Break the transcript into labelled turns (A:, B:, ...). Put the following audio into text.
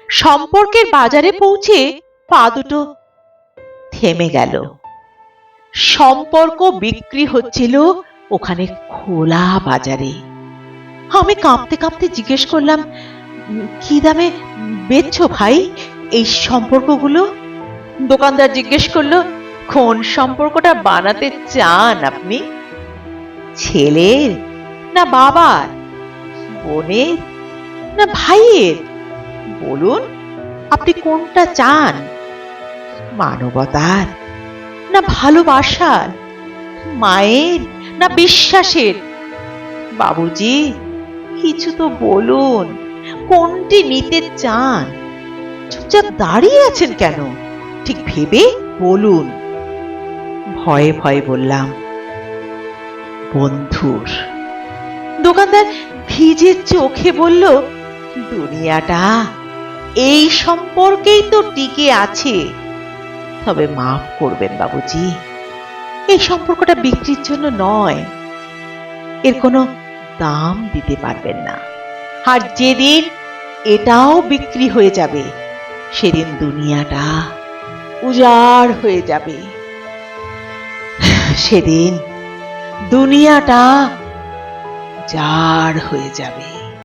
A: সম্পর্কের বাজারে পৌঁছে পা দুটো থেমে গেল। সম্পর্ক বিক্রি হচ্ছিল ওখানে খোলা বাজারে। আমি কাঁপতে কাঁপতে জিজ্ঞেস করলাম, কি দামে বেচছো ভাই এই সম্পর্কগুলো? দোকানদার জিজ্ঞেস করলো, কোন সম্পর্কটা বানাতে চান আপনি? ছেলের না বাবার, বোনের না ভাইয়ের? বলুন আপনি কোনটা চান? মানবতার না ভালোবাসার? মায়ের না বিশ্বাসের? বাবুজি কিছু তো বলুন, কোনটি নিতে চান? চুপচাপ দাঁড়িয়ে আছেন কেন? ঠিক ভেবে বলুন। ভয়ে ভয়ে বললাম, বন্ধুর। দোকানদার ভিজে চোখে বলল, দুনিয়াটা এই সম্পর্কেই তো টিকে আছে। তবে মাফ করবেন বাবুজি, এই সম্পর্কটা বিক্রির জন্য নয়। এর কোনো দাম দিতে পারবেন না। আর যেদিন এটাও বিক্রি হয়ে যাবে, সেদিন দুনিয়াটা উজাড় হয়ে যাবে। সেদিন দুনিয়াটা উজাড় হয়ে যাবে।